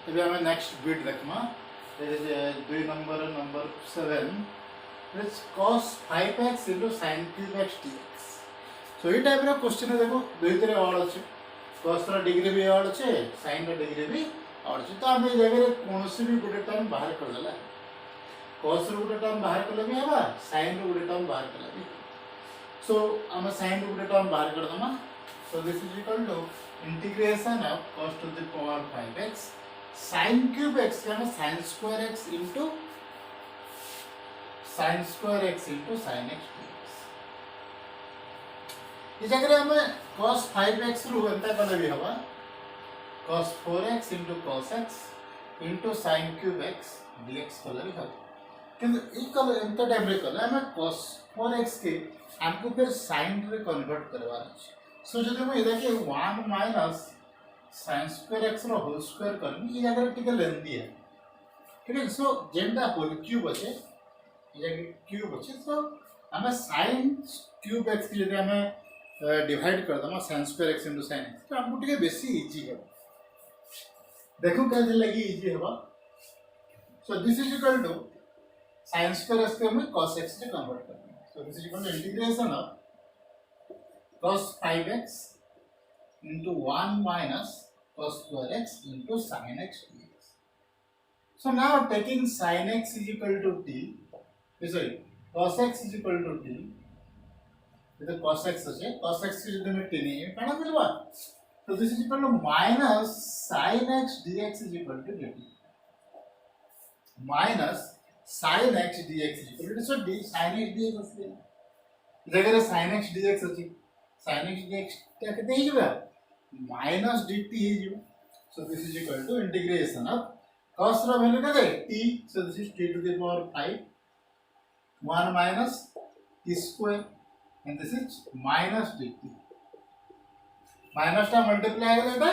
ଏବେ ଆମେ next beet ଦେଖମା ଦୁଇ number number 7 is cos 5x into sin cube x dx। सो ये टाइप रो क्वेश्चन देखो दुई तरह ऑड अछि cos रो डिग्री भी ऑड अछि sin रो डिग्री भी ऑड अछि। तो हम ए जगह रे कोनोसी भी गुटे टर्म बाहर कर देला cos रो गुटे टर्म बाहर करले भी हबा sin रो गुटे टर्म बाहर करले भी। सो हम sin रो गुटे टर्म बाहर कर दमा। So this is equal to integration of cos to the power 5x sin cube x का sin square x into sin square x into sin x dx। इस जगह हमें cos 5x रु एंता कले भी हवा cos 4x into cos x into sin cube x dx कले भी हवा। किंतु ई कले एंता टाइप रे कले हमें cos 4x के हमको फिर sin रे कन्वर्ट करवार अछि। सो जदि हम इदा के 1 माइनस sin square x रो होल स्क्वायर करनी ई जगह टिके लेंदी है। ठीक है। सो जेंटा होल क्यूब अछि ये क्यूब अच्छे। तो हमें sin क्यूब x की जगह हमें डिवाइड कर दमा sin square x into sin x तो हमको टिके बेसी इजी है। देखो कैसे लगी इजी है। So this is equal to sin square x को हमें cos x से कन्वर्ट करना है। So this is equal to integration of cos 5x into 1 minus cos square x into sin x dx। So now taking sin x is equal to t, sorry, cos x is equal to t, तो cos x আছে cos x की जगह में t नहीं है काना मिलवा। तो this is equal to minus sin x dx is equal to dt minus sin x dx is equal to so d sin x dx আছে जगह sin x dx ଅଛି sin x dx क्या कहते हैं जो माइनस dt है जो। So this is equal to integration of cos रो वैल्यू क्या है t। सो दिस इज t to the power 5 1 minus t square and this is minus dt minus टा multiply करेगा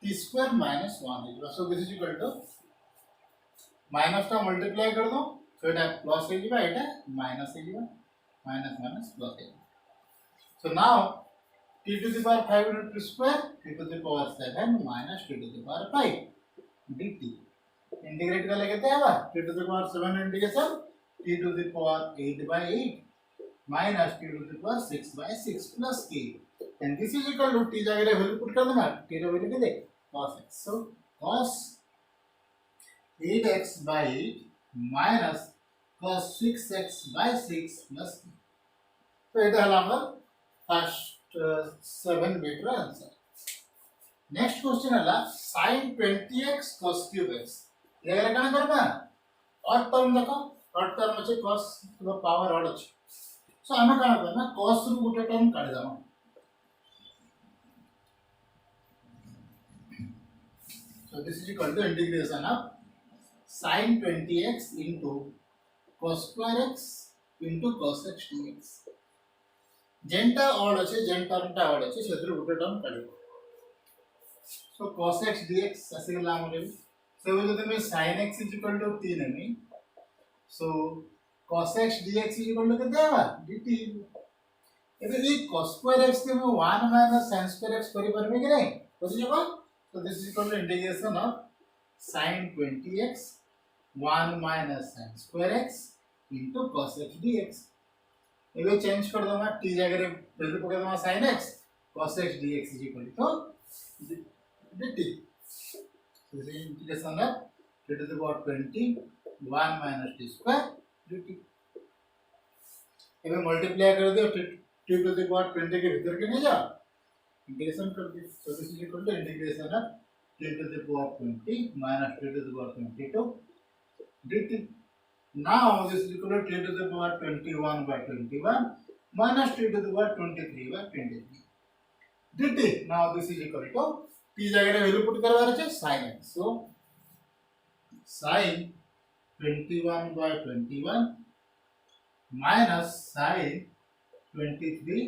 t square minus 1 है। so this is equal to minus टा multiply कर दो so এটা plus है जीवा এটা minus है जीवा minus minus plus है। so now t to the power 5 into t square t to the power 7 minus t to the power 5 dt integrate कर लेते हैं t to the power 7 integration t to the power 8 by 8 minus t to the power 6 by 6 plus k and this is equal to t जगह रे value put कर देना t रे value कितने cos x। so cos 8x by 8 minus cos 6x by 6 plus k। तो এটা হলো আমার ফার্স্ট 7 বিট র आंसर। नेक्स्ट क्वेश्चन हला sin 20x cos cube x एगरा काना करबा और टर्म देखो और टर्म अछि cos रो पावर और अछि। सो हम काना करना cos रो गुटे टर्म काढ दामा। So this is equal to integration of sin 20x into cos square x into cos x dx जेंटा और अछि जेन टर्मटा और अछि सेतिर गुटे टर्म काढिबो। सो cos x dx असे गला हमरे सो जदि में sin x is equal to t Nemi so cos x dx is equal to कितना आवा dt। एबे ई cos square x के में 1 minus sin square x करि परबे कि नहीं बुझि जबा। so this is equal to integration of sin 20x 1 minus sin square x into cos x dx। एबे चेंज कर दमा t जगह रे वैल्यू पके दमा sin x cos x dx is equal to dt। so this is integration of t to the power 20 1 minus t square dt। एबे multiply कर दियो t to the power 20 के भीतर के नहीं जा इंटीग्रेशन कर दियो। so this is equal to integration of t to the power 20 minus t to the power 22 dt। now this is equal to t to the power 21 by 21 minus t to the power 23 by 23 dt। now this is equal to t जगह रे value put करवार छै sin x। so sin 21 by 21 minus sin 23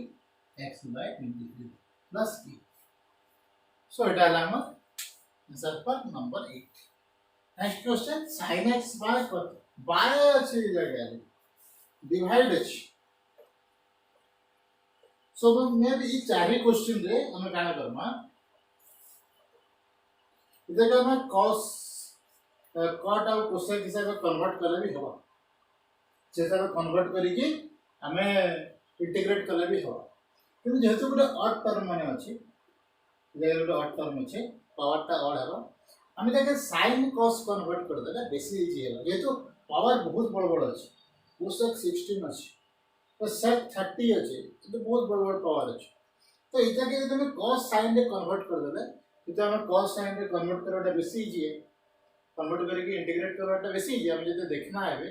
x by 23 plus t। so এটা হলো আমার answer पर number 8। Next question sin x by कत by আছে এই জায়গায় डिवाइड আছে। सो मे बी ई चारि क्वेश्चन रे हम काना करमा इधर का मैं cos cot और cosec हिसाब से कन्वर्ट करले भी हवा जैसा कन्वर्ट करिके हमें इंटीग्रेट करले भी हवा किंतु जेहेतु गोटे ऑड टर्म माने अछि इधर गोटे ऑड टर्म अछि पावर टा ऑड हवा हमें ताके sin cos कन्वर्ट कर देला बेसी इजी है जेहेतु पावर बहुत बड़ बड़ अछि cosec 16 अछि तो sec 30 अछि तो बहुत बड़ बड़ पावर अछि तो इटा के तुम cos sin रे कन्वर्ट कर देले तो हम cos sin रे कन्वर्ट करवाटा बेसी इजी है कन्वर्ट करके इंटीग्रेट करवाटा बेसी इजी हम जते देखना है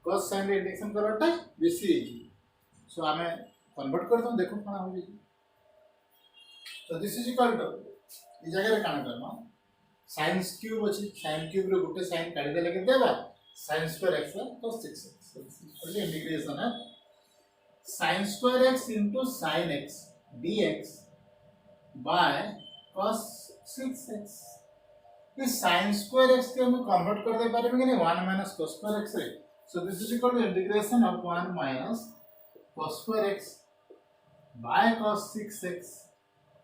cos sin रे इंटीग्रेशन करवाटा बेसी इजी सो हमें कन्वर्ट करतो देखो कोना हो जी तो दिस इज इक्वल टू ई जगह रे काना करना sin क्यूब अछि sin क्यूब रे गुटे sin काढी देले के देबा sin square x cos 6x so integration है sin square x into sin x dx by cos 6x इस sin square x के हम कन्वर्ट कर दे पारे कि नहीं 1 minus cos square x रे so this is equal to integration of 1 minus cos square x by cos 6x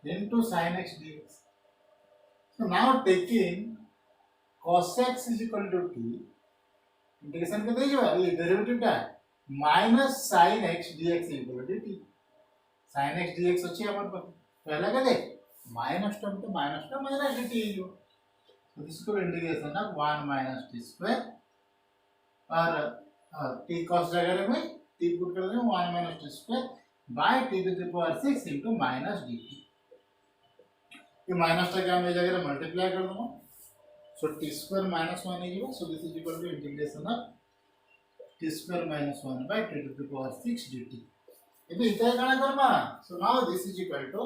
into sin x dx so now taking cos x is equal to t integration के देजो ये derivative टा minus sin x dx equal to t sin x dx अछि हमर पहला के दे minus term तो minus dt जो so this is called integration of 1 minus t square और t cos जगह में t पुट कर दें 1 minus t square by t to the power 6 into minus dt ये माइनस टा क्या मैं जगह मल्टीप्लाई कर दूंगा so t square minus 1 is equal so this is equal to integration of t square minus 1 by t to the power 6 dt इबे इतना काना करबा so now this is equal to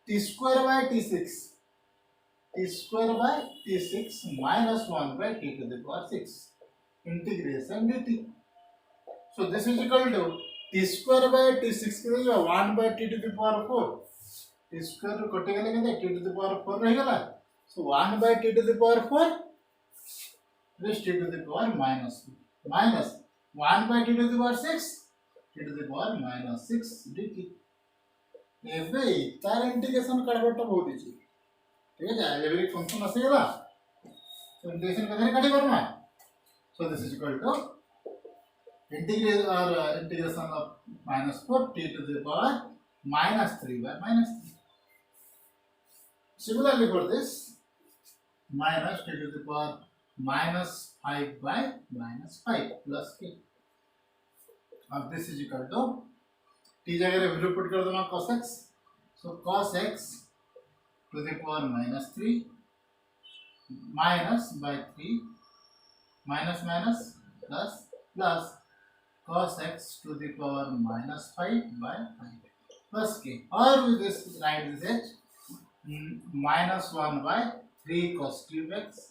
t square by t6 t square by t6 minus 1 by t to the power 6 integration dt so this is equal to t square by t6 के जो 1 by t to the power 4 t square को कटे गेले के t to the power 4 रह गेला so 1 by t to the power 4 raised to the power minus 1 by t to the power 6 t to the power minus 6 dt एबे तार integration करबटा बहुत easy ठीक है एवरी फंक्शन आसे गेला तो इंटीग्रेशन कदर काटी करना so this is equal to integration of minus 4 t to the power minus 3 by minus 3 similarly for this minus t to the power minus 5 by minus 5 plus k अब this is equal to t जगह रे value put कर देना cos x so cos x to the power minus 3 minus by 3 minus minus plus plus cos x to the power minus 5 by 5 plus k or with this write this as minus 1 by 3 cos cube x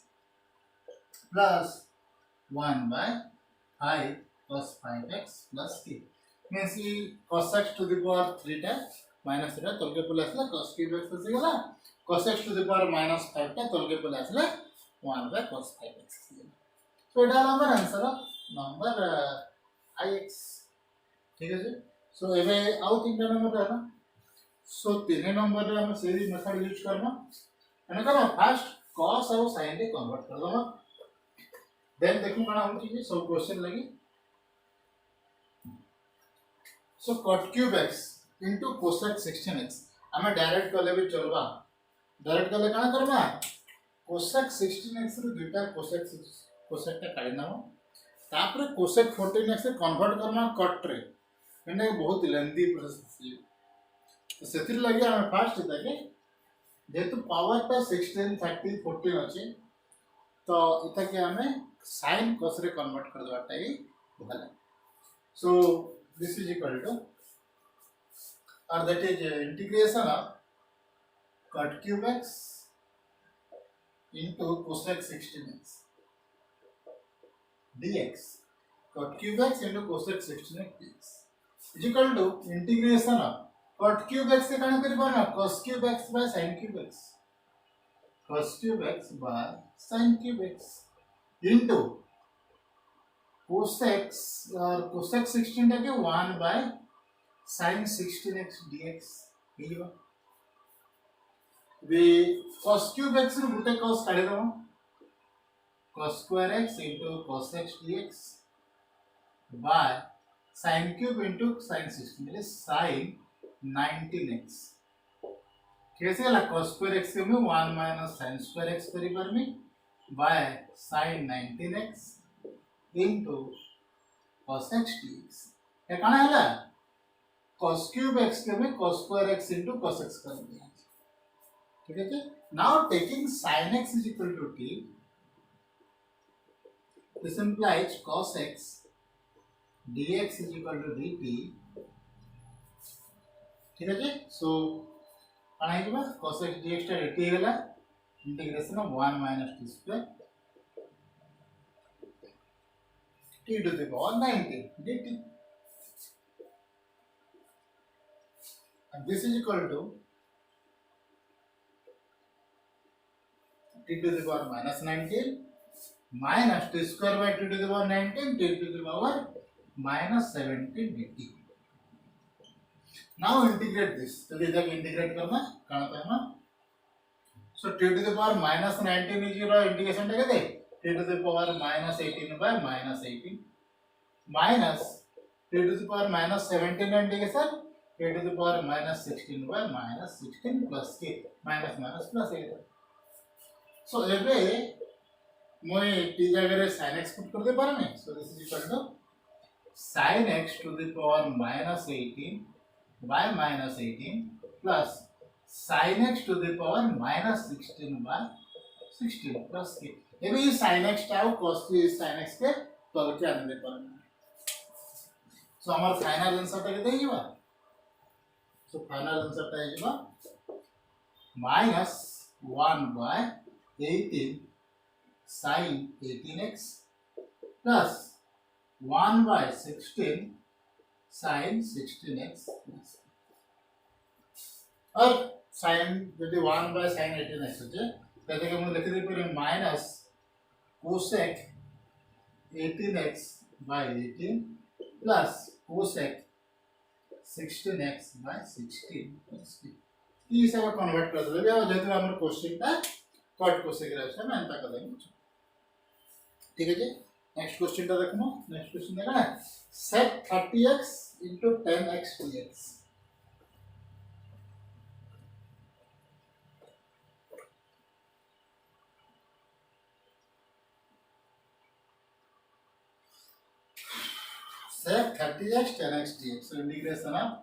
plus 1 by 5 cos 5x plus k means cos x to the power 3 टा minus 3 तल के पले आसला cos cube x से गेला cos x to the power minus 5 टा तल के पले आसला 1 by cos 5x so एटा हमर आंसर नंबर ix ठीक है सो एबे आउ तीन नंबर रहला सो तीन नंबर रे हम सेरी मेथड यूज करना एने करा फर्स्ट cos और sin रे कन्वर्ट कर दमा देन देखू कना हम चीज सब क्वेश्चन लगी सो cot cube x into cosec 16x हमें डायरेक्ट करले भी चलबा डायरेक्ट करले कना करबा cosec 16x रे दुटा cosec टा काढी नाओ तापर cosec 14x से कन्वर्ट करना cot रे एने बहुत लेंथी प्रोसेस है तो सेतिर लगे हम फास्ट देखे जेतु पावर टा 16 30 14 अछि तो इता के हमें sin cos रे कन्वर्ट कर दवाटा ही भला so this is equal to और that is integration of cot cube x into cosec 16x dx cot cube x into cosec 16x dx is equal to integration of cot cube x से काना करबा ना cos cube x by sin cube x cos cube x by sin cube x into cosec और cosec 16 टा के 1 by sin 16x dx हियो cos cube x ରୁ ଗୋଟେ cos କାଢିଦବ cos square x into cos x dx by sin cube into sin 16 એટલે sin 19x कैसे गला cos square x के मैं 1 minus sin square x करी पर में by sin 19x into cos x dx ये कहाँ है ला cos cube x के मैं cos square x into cos x कर दिया ठीक है क्या now taking sin x is equal to t this implies cos x dx is equal to dt ठीक है जी so कौन है कि बस cos x dx टा dt गला integration of 1 minus t square t to the power 19 dt and this is equal to t to the power minus 19 minus t square by t to the power 19 t to the power minus 17 dt now integrate this तो इधर integrate करना कहाँ पे है ना so t to the power minus 19 is your integration क्या दे t to the power minus 18 by minus 18 minus t to the power minus 17 integration t to the power minus 16 by minus 16 plus k minus minus plus 8 so एबे मैं t जगह sin x put कर दे पारे में so this is equal to sin x to the power minus 18 by minus 18 plus sin x to the power minus 16 by 16 plus k ये भी sin x tau cos sin x के तौर के आने दे पारे so हमारा फाइनल आंसर टा कितना है so फाइनल आंसर टा है minus 1 by 18 sin 18x plus 1 by 16 sin 16x plus और sin यदि 1 by sin 18x होते कहते कि हम लिख दे पूरे minus cosec 18x by 18 plus cosec 16x by 16 plus ये सब कन्वर्ट कर देंगे और जैसे हमने क्वेश्चन का कट cosec रहता है मैं अंतर कर देंगे ठीक है जी नेक्स्ट क्वेश्चन टा देखो नेक्स्ट क्वेश्चन देखना है sec 30x into 10x dx sec 30x 10x dx so integration of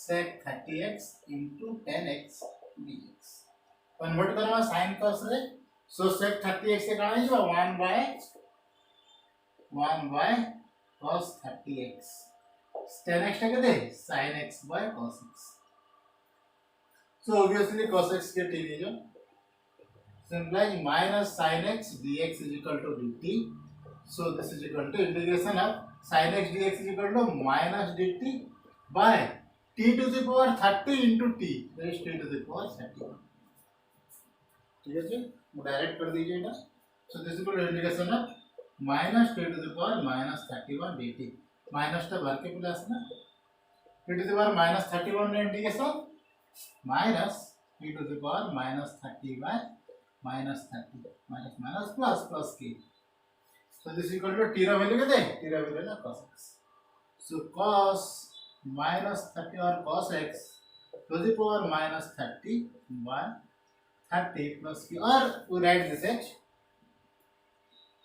sec 30x into 10x dx convert करना sin cos रे so sec 30x से कहाँ है जो 1 by cos 30x 10x टा कहते हैं sin x by cos x so obviously cos x के t ले जो simplifies minus sin x dx is equal to dt so this is equal to integration of sin x dx is equal to minus dt by t to the power 30 into t raised to the power 31 ठीक है जी direct कर दीजिए ना so this is equal to integration of minus t to the power minus 31 dt minus टा भर के plus ना t to the power minus 31 ने integration minus t to the power minus 30 by minus 30 minus minus plus k so this is equal to t रा value कितने t रा value ना cos x so cos minus 30 or cos x to the power minus 30 by 30 plus k or we write this as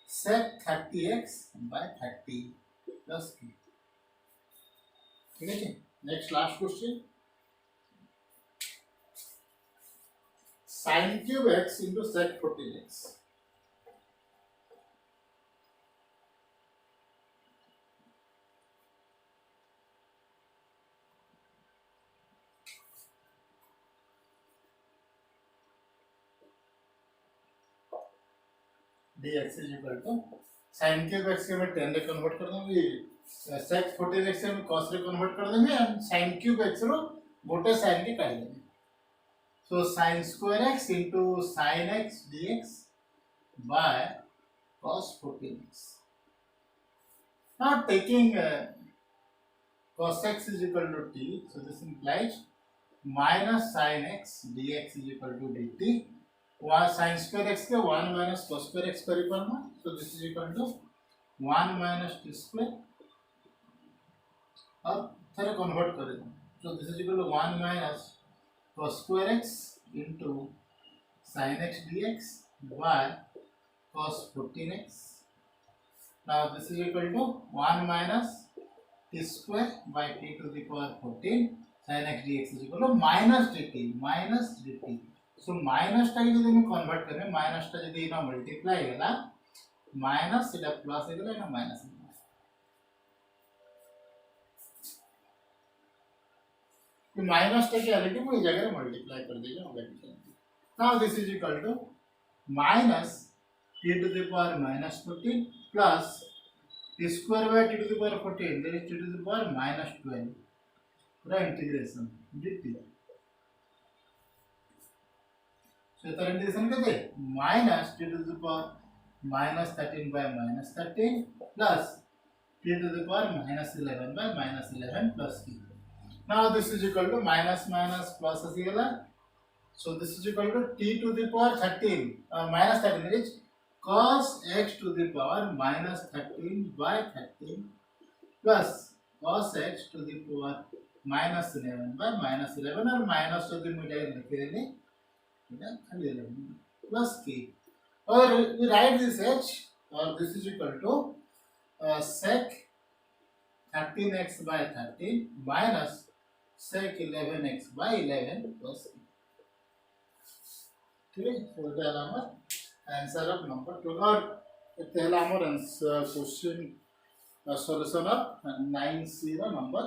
sec 30x by 30 plus k ठीक है जी next last question sin cube x into sec 14x dx is equal to sin cube x के मैं 10 रे convert कर दूंगी sec 14x से मैं cos रे कन्वर्ट कर देंगे एंड sin cube x रो गोटे sin के काट देंगे so sin square x into sin x dx by cos 14x now taking cos x is equal to t so this implies minus sine x dx is equal to dt one sine square x के 1 minus cos square x करी पारमा तो this is equal to 1 minus t square अब थरे convert कर दो तो this is equal to 1 minus cos square x into sin x dx by cos 14x. Now this is equal to 1 minus t square by t to the power 14 sin x dx is equal to minus dt. So minus टा यदि हम convert करें minus टा यदि इना multiply होला minus इला plus इला इना माइनस तो माइनस टा क्या लेके वो इस जगह मल्टीप्लाई कर देंगे होगा now this is equal to minus t to the power minus 14 plus t square by t to the power 14 that is t to the power minus 12 पूरा इंटीग्रेशन dt so इधर इंटीग्रेशन करते minus t to the power minus 13 by minus 13 plus t to the power minus 11 by minus 11 plus t. Now this is equal to minus minus plus as equal. So this is equal to t to the power 13 minus 13 that is cos x to the power minus 13 by 13 plus cos x to the power minus 11 by minus 11 और minus to the मिला के लिख देंगे इधर खाली 11 plus k और we write this h or this is equal to sec 13x by 13 minus sec 11x by 11 plus k. ठीक है तो ये हमारा आंसर ऑफ नंबर 2 और पहला हमारा answer question solution of 9c row number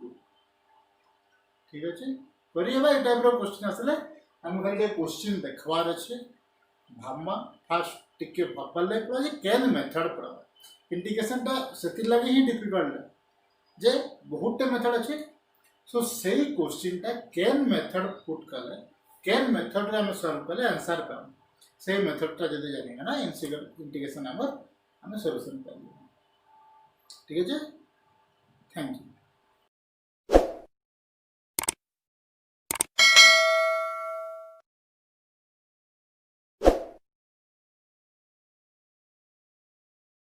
2 ठीक है छी करिए भाई टाइप रो क्वेश्चन आसले हम खाली क्वेश्चन देखवार अछि भामा फर्स्ट टिके भपले पड़ा जे केन मेथड पड़ा इंडिकेशन टा सेति लागि ही डिफिकल्ट जे बहुत मेथड अछि सो सेही क्वेश्चन टा केन मेथड पुट करले केन मेथड रे हम सॉल्व करले आंसर पाम से मेथड टा जदि जानिगा ना इंटीग्रेशन हमर हम सॉल्यूशन पाबो ठीक है थैंक यू।